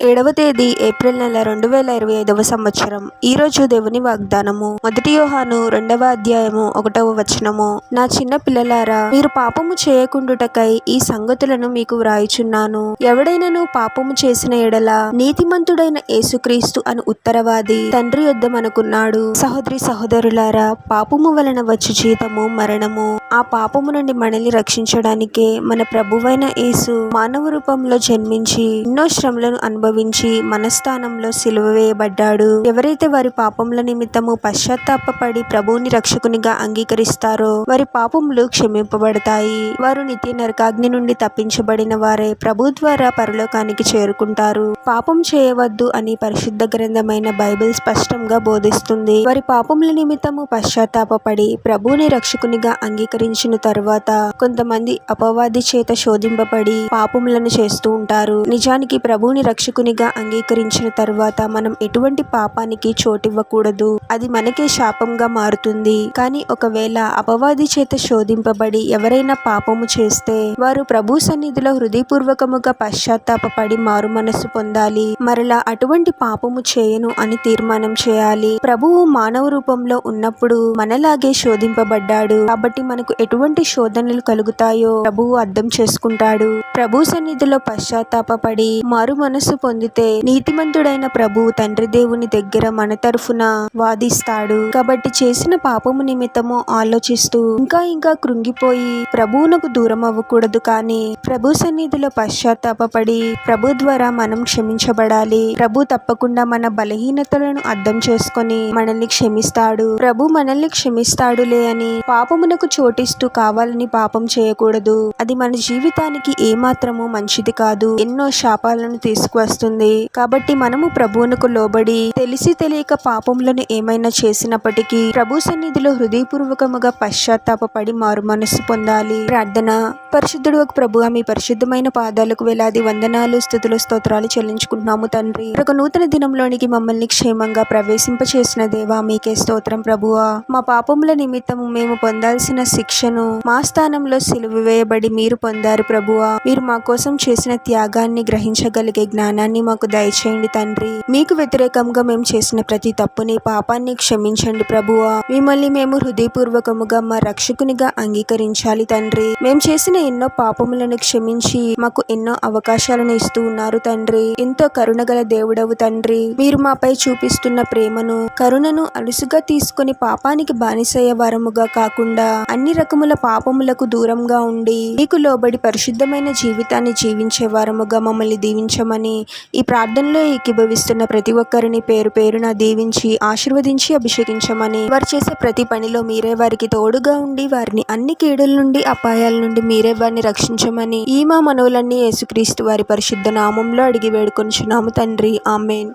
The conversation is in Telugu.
7వ తేదీ ఏప్రిల్ నెల 2025వ సంవత్సరం. ఈరోజు దేవుని వాగ్దానము. 1 యోహాను 2వ అధ్యాయము 1వ వచనము. నా చిన్న పిల్లలారా, మీరు పాపము చేయకుండుటకై ఈ సంగతులను మీకు వ్రాయుచున్నాను. ఎవడైనను పాపము చేసిన ఎడల నీతిమంతుడైన యేసుక్రీస్తు అను ఉత్తరవాది తండ్రి యొద్ద మనకున్నాడు. సహోదరి సహోదరులారా, పాపము వలన వచ్చు జీతము మరణము. ఆ పాపము నుండి మనల్ని రక్షించడానికే మన ప్రభువైన యేసు మానవ రూపంలో జన్మించి ఎన్నో శ్రమలను అనుభవించి మన స్థానంలో సిలువ వేయబడ్డాడు. ఎవరైతే వారి పాపముల నిమిత్తము పశ్చాత్తాపపడి ప్రభువుని రక్షకునిగా అంగీకరిస్తారో వారి పాపములు క్షమింపబడతాయి. వారు నిత్య నరకాగ్ని నుండి తప్పించబడిన వారే ప్రభు ద్వారా పరలోకానికి చేరుకుంటారు. పాపం చేయవద్దు అని పరిశుద్ధ గ్రంథమైన బైబిల్ స్పష్టంగా బోధిస్తుంది. వారి పాపముల నిమిత్తము పశ్చాత్తాపపడి ప్రభువుని రక్షకునిగా అంగీకరించిన తరువాత కొంతమంది అపవాది చేత శోధింపబడి పాపములను చేస్తూ ఉంటారు. నిజానికి ప్రభువుని రక్షకునిగా అంగీకరించిన తరువాత మనం ఎటువంటి పాపానికి చోటివ్వకూడదు. అది మనకే శాపంగా మారుతుంది. కానీ ఒకవేళ అపవాది చేత శోధింపబడి ఎవరైనా పాపము చేస్తే వారు ప్రభు సన్నిధిలో హృదయపూర్వకముగా పశ్చాత్తాపపడి మారు మనస్సు పొందాలి. మరలా అటువంటి పాపము చేయను అని తీర్మానం చేయాలి. ప్రభువు మానవ రూపంలో ఉన్నప్పుడు మనలాగే శోధింపబడ్డాడు. కాబట్టి మనకు ఎటువంటి శోధనలు కలుగుతాయో ప్రభువు అర్థం చేసుకుంటాడు. ప్రభు సన్నిధిలో పశ్చాత్తాపపడి మారు మనస్సు పొందితే నీతిమంతుడైన ప్రభు తండ్రి దేవుని దగ్గర మన తరఫున వాదిస్తాడు. కాబట్టి చేసిన పాపము నిమిత్తము ఆలోచిస్తూ ఇంకా కృంగిపోయి ప్రభువునకు దూరం అవ్వకూడదు. కానీ ప్రభు సన్నిధిలో పశ్చాత్తాపపడి ప్రభు ద్వారా మనం క్షమించబడాలి. ప్రభు తప్పకుండా మన బలహీనతలను అర్థం చేసుకొని మనల్ని క్షమిస్తాడు. ప్రభు మనల్ని క్షమిస్తాడులే అని పాపమునకు చోటిస్తూ కావాలని పాపం చేయకూడదు. అది మన జీవితానికి ఏమాత్రము మంచిది కాదు. ఎన్నో శాపాలను తీసుకువస్తుంది. కాబట్టి మనము ప్రభువునకు లోబడి తెలిసి తెలియక పాపములను ఏమైనా చేసినప్పటికీ ప్రభు సన్నిధిలో హృదయపూర్వకముగా పశ్చాత్తాపపడి మారు మనస్సు పొందాలి. ప్రార్థన. పరిశుద్ధుడు ఒక ప్రభువా, మీ పరిశుద్ధమైన పాదాలకు వేలాది వందనాలు, స్తుతులు, స్తోత్రాలు చెల్లించుకుంటున్నాము తండ్రి. ఒక నూతన దినంలోనికి మమ్మల్ని క్షేమంగా ప్రవేశింపచేసిన దేవా, మీకే స్తోత్రం ప్రభువా. మా పాపముల నిమిత్తము మేము పొందాల్సిన శిక్షను మా స్థానంలో సిలువ వేయబడి మీరు పొందారు ప్రభువా. మీరు మా కోసం చేసిన త్యాగాన్ని గ్రహించగలిగే జ్ఞానాన్ని మాకు దయచేయండి తండ్రి. మీకు వ్యతిరేకంగా మేము చేసిన ప్రతి తప్పుని పాపాన్ని క్షమించండి ప్రభువా. మిమ్మల్ని మేము హృదయపూర్వకముగా మా రక్షకునిగా అంగీకరించాలి తండ్రి. మేము చేసిన ఎన్నో పాపములను క్షమించి మాకు ఎన్నో అవకాశాలను ఇస్తూ ఉన్నారు తండ్రి. ఎంతో కరుణగల దేవుడవు తండ్రి. మీరు మాపై చూపిస్తున్న ప్రేమను కరుణను అలుసుగా తీసుకొని పాపానికి బానిసయ్య వారముగా కాకుండా అన్ని రకముల పాపములకు దూరంగా ఉండి మీకు లోబడి పరిశుద్ధమైన జీవితాన్ని జీవించే వారముగా మమ్మల్ని దీవించమని ఈ ప్రార్థనలో ఏకీభవిస్తున్న ప్రతి ఒక్కరిని పేరు పేరున దీవించి ఆశీర్వదించి అభిషేకించమని, వారు చేసే ప్రతి పనిలో మీరే వారికి తోడుగా ఉండి వారిని అన్ని కీడుల నుండి అపాయాల నుండి మీరే వారిని రక్షించమని ఈ మా మనవులన్నీ యేసుక్రీస్తు వారి పరిశుద్ధ నామంలో అడిగి వేడుకొనుచున్నాము తండ్రి. ఆమేన్.